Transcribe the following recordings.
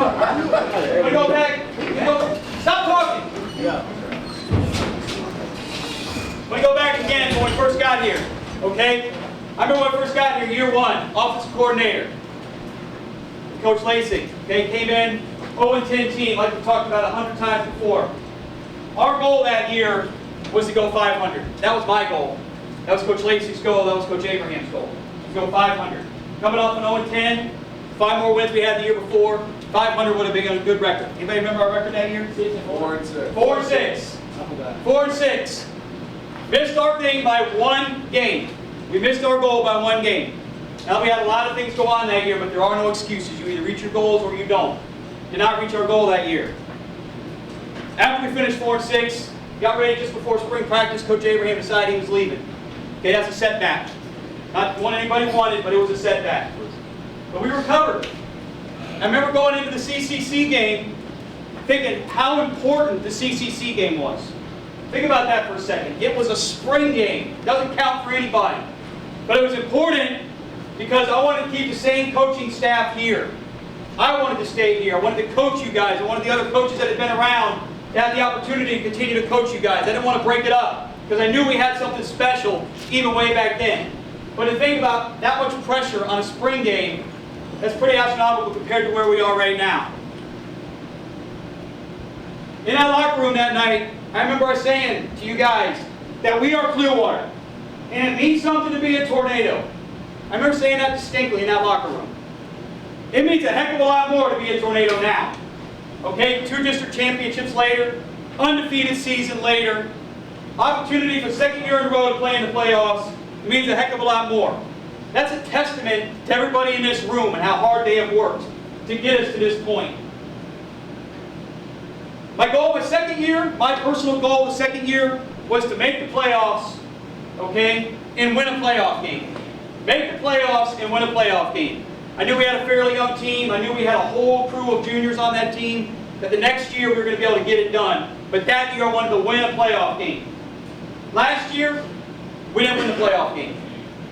We go back. Stop talking. We go back again to when we first got here. Okay? I remember when I first got here, year one, offensive coordinator, Coach Lacey. Okay, came in, 0-10 team, like we talked about 100 times before. Our goal that year was to go 500. That was my goal. That was Coach Lacey's goal. That was Coach Abraham's goal. To go 500. Coming off an 0-10, 5 more wins we had the year before. 500 would have been a good record. Anybody remember our record that year? 4-6. 4-6. 4-6. Missed our thing by 1 game. We missed our goal by 1 game. Now we had a lot of things go on that year, but there are no excuses. You either reach your goals or you don't. Did not reach our goal that year. After we finished 4-6, got ready just before spring practice, Coach Abraham decided he was leaving. Okay, that's a setback. Not one anybody wanted, but it was a setback. But we recovered. I remember going into the CCC game thinking how important the CCC game was. Think about that for a second. It was a spring game. It doesn't count for anybody. But it was important because I wanted to keep the same coaching staff here. I wanted to stay here. I wanted to coach you guys. I wanted the other coaches that had been around to have the opportunity to continue to coach you guys. I didn't want to break it up because I knew we had something special even way back then. But to think about that much pressure on a spring game, that's pretty astronomical compared to where we are right now. In that locker room that night, I remember us saying to you guys that we are Clearwater. And it means something to be a tornado. I remember saying that distinctly in that locker room. It means a heck of a lot more to be a tornado now. Okay, 2 district championships later, undefeated season later, opportunity for 2nd year in a row to play in the playoffs. It means a heck of a lot more. That's a testament to everybody in this room and how hard they have worked to get us to this point. My goal the 2nd year, my personal goal the 2nd year, was to make the playoffs, okay, and win a playoff game. Make the playoffs and win a playoff game. I knew we had a fairly young team. I knew we had a whole crew of juniors on that team, that the next year we were going to be able to get it done. But that year I wanted to win a playoff game. Last year, we didn't win the playoff game.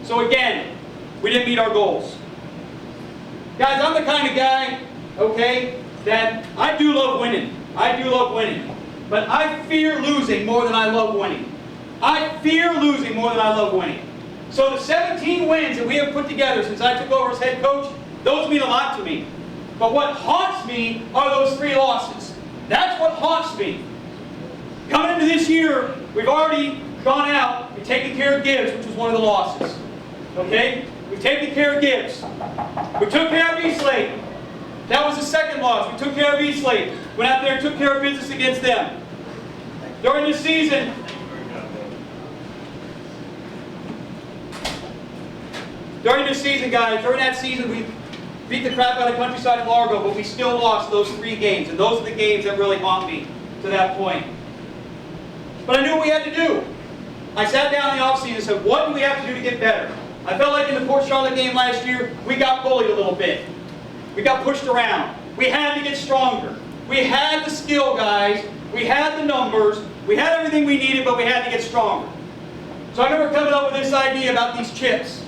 So again, we didn't meet our goals. Guys, I'm the kind of guy, okay, that I do love winning. I do love winning. But I fear losing more than I love winning. I fear losing more than I love winning. So the 17 wins that we have put together since I took over as head coach, those mean a lot to me. But what haunts me are those 3 losses. That's what haunts me. Coming into this year, we've already gone out and taken care of Gibbs, which was one of the losses. Okay? We've taken care of Gibbs. We took care of Eastlake. That was the 2nd loss. We took care of Eastlake. Went out there and took care of business against them. During this season, guys, during that season, we beat the crap out of Countryside and Largo, but we still lost those 3 games, and those are the games that really haunt me to that point. But I knew what we had to do. I sat down in the offseason and said, what do we have to do to get better? I felt like in the Port Charlotte game last year, we got bullied a little bit. We got pushed around. We had to get stronger. We had the skill, guys. We had the numbers. We had everything we needed, but we had to get stronger. So I remember coming up with this idea about these chips.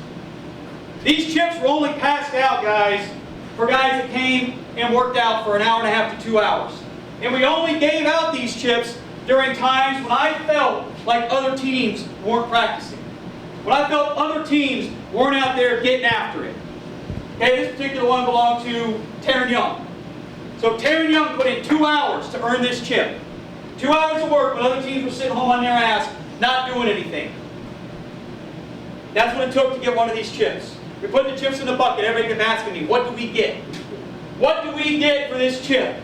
These chips were only passed out, guys, for guys that came and worked out for an hour and a half to 2 hours. And we only gave out these chips during times when I felt like other teams weren't practicing. When I felt other teams weren't out there getting after it. Okay, this particular one belonged to Taryn Young. So Taryn Young put in 2 hours to earn this chip. 2 hours of work when other teams were sitting home on their ass, not doing anything. That's what it took to get one of these chips. We put the chips in the bucket. Everybody kept asking me, what do we get? What do we get for this chip?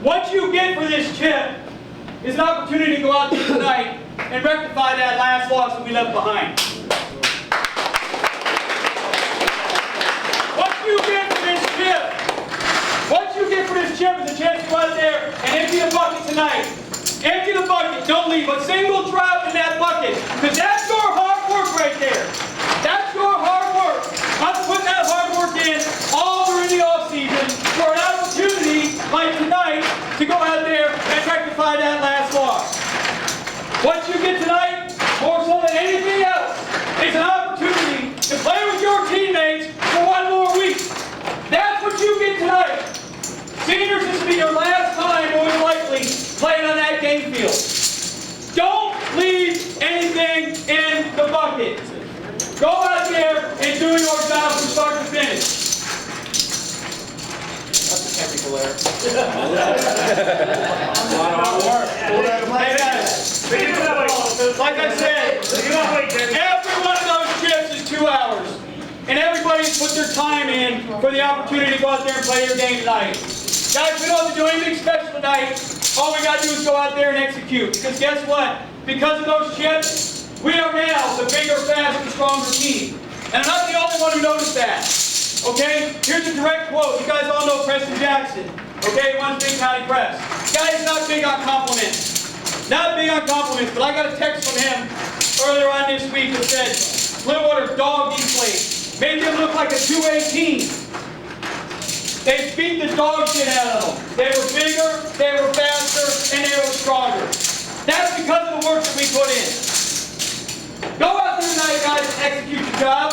What you get for this chip is an opportunity to go out there tonight and rectify that last loss that we left behind. What you get for this chip? What you get for this chip is a chance to go out there and empty the bucket tonight. Empty the bucket. Don't leave a single drop in that bucket. Because that's your hard work right there. That's your hard work. I'm putting that hard work in all during the offseason for an opportunity like tonight to go out there and rectify that last loss. What you get tonight, more so than anything else, is an opportunity to play with your teammates for 1 more week. That's what you get tonight. Seniors, this will be your last time, more than likely, playing on that game field. Don't leave anything in the bucket. Go out there and do your job from start to finish. That's a technical error. Hey guys, like I said, every one of those trips is 2 hours. And everybody's put their time in for the opportunity to go out there and play your game tonight. Guys, we don't have to do anything special tonight. All we got to do is go out there and execute. Because guess what? Because of those chips, we are now the bigger, faster, stronger team. And I'm not the only one who noticed that. Okay? Here's a direct quote. You guys all know Preston Jackson. Okay? He runs Big County Press. Guy is not big on compliments. Not big on compliments, but I got a text from him earlier on this week that said, Clearwater dogged these plays. Made them look like a 2A team. They beat the dog shit out of them. They were bigger, they were faster, and they were stronger. That's because of the work that we put in. Go out there tonight, guys, and execute your job.